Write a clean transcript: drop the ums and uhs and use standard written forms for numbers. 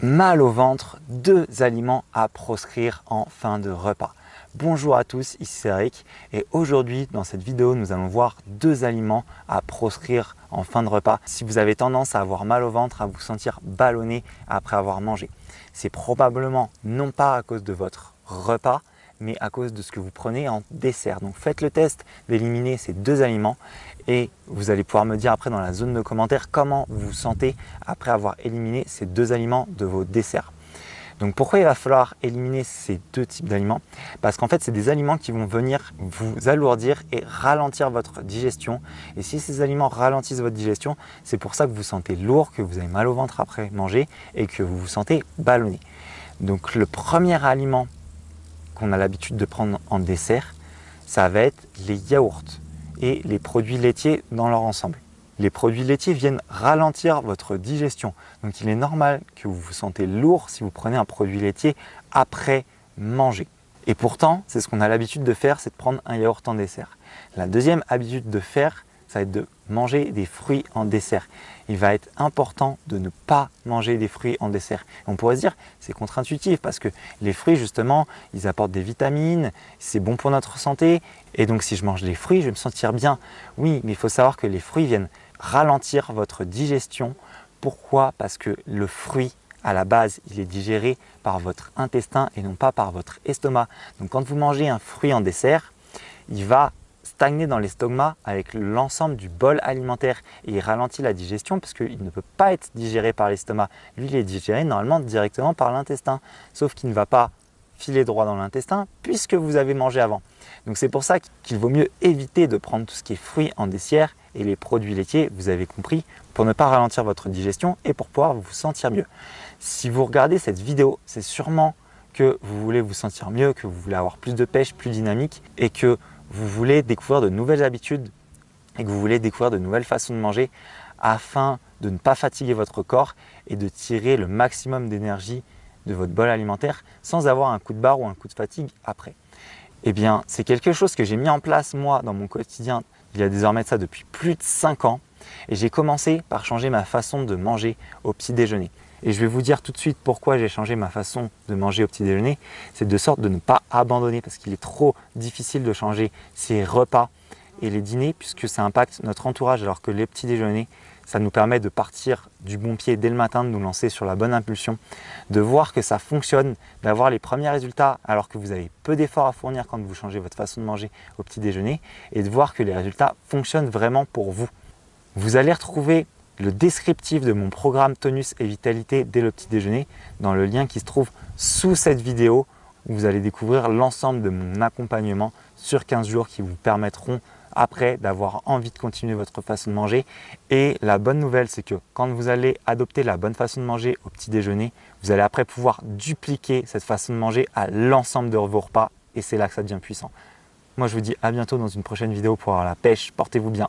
Mal au ventre, 2 aliments à proscrire en fin de repas. Bonjour à tous, ici c'est Eric et aujourd'hui dans cette vidéo nous allons voir 2 aliments à proscrire en fin de repas si vous avez tendance à avoir mal au ventre, à vous sentir ballonné après avoir mangé. C'est probablement non pas à cause de votre repas mais à cause de ce que vous prenez en dessert. Donc faites le test d'éliminer ces 2 aliments et vous allez pouvoir me dire après dans la zone de commentaires comment vous vous sentez après avoir éliminé ces 2 aliments de vos desserts. Donc pourquoi il va falloir éliminer ces 2 types d'aliments? Parce qu'en fait, c'est des aliments qui vont venir vous alourdir et ralentir votre digestion. Et si ces aliments ralentissent votre digestion, c'est pour ça que vous vous sentez lourd, que vous avez mal au ventre après manger et que vous vous sentez ballonné. Donc le premier aliment qu'on a l'habitude de prendre en dessert, ça va être les yaourts et les produits laitiers dans leur ensemble. Les produits laitiers viennent ralentir votre digestion. Donc il est normal que vous vous sentez lourd si vous prenez un produit laitier après manger. Et pourtant, c'est ce qu'on a l'habitude de faire, c'est de prendre un yaourt en dessert. La deuxième habitude de faire, ça va être de manger des fruits en dessert. Il va être important de ne pas manger des fruits en dessert. Et on pourrait se dire, c'est contre-intuitif parce que les fruits, justement, ils apportent des vitamines, c'est bon pour notre santé. Et donc, si je mange des fruits, je vais me sentir bien. Oui, mais il faut savoir que les fruits viennent ralentir votre digestion. Pourquoi? Parce que le fruit, à la base, il est digéré par votre intestin et non pas par votre estomac. Donc, quand vous mangez un fruit en dessert, il va stagner dans l'estomac avec l'ensemble du bol alimentaire et il ralentit la digestion parce qu'il ne peut pas être digéré par l'estomac. Lui, il est digéré normalement directement par l'intestin, sauf qu'il ne va pas filer droit dans l'intestin puisque vous avez mangé avant. Donc c'est pour ça qu'il vaut mieux éviter de prendre tout ce qui est fruits en dessert et les produits laitiers, vous avez compris, pour ne pas ralentir votre digestion et pour pouvoir vous sentir mieux. Si vous regardez cette vidéo, c'est sûrement que vous voulez vous sentir mieux, que vous voulez avoir plus de pêche, plus dynamique et que vous voulez découvrir de nouvelles habitudes et que vous voulez découvrir de nouvelles façons de manger afin de ne pas fatiguer votre corps et de tirer le maximum d'énergie de votre bol alimentaire sans avoir un coup de barre ou un coup de fatigue après. Eh bien, c'est quelque chose que j'ai mis en place moi dans mon quotidien il y a désormais de ça depuis plus de 5 ans et j'ai commencé par changer ma façon de manger au petit déjeuner. Et je vais vous dire tout de suite pourquoi j'ai changé ma façon de manger au petit déjeuner. C'est de sorte de ne pas abandonner parce qu'il est trop difficile de changer ses repas et les dîners puisque ça impacte notre entourage alors que les petits déjeuners, ça nous permet de partir du bon pied dès le matin, de nous lancer sur la bonne impulsion, de voir que ça fonctionne, d'avoir les premiers résultats alors que vous avez peu d'efforts à fournir quand vous changez votre façon de manger au petit déjeuner et de voir que les résultats fonctionnent vraiment pour vous. Vous allez retrouver le descriptif de mon programme Tonus et Vitalité dès le petit déjeuner dans le lien qui se trouve sous cette vidéo où vous allez découvrir l'ensemble de mon accompagnement sur 15 jours qui vous permettront après d'avoir envie de continuer votre façon de manger. Et la bonne nouvelle, c'est que quand vous allez adopter la bonne façon de manger au petit déjeuner, vous allez après pouvoir dupliquer cette façon de manger à l'ensemble de vos repas et c'est là que ça devient puissant. Moi, je vous dis à bientôt dans une prochaine vidéo pour avoir la pêche. Portez-vous bien.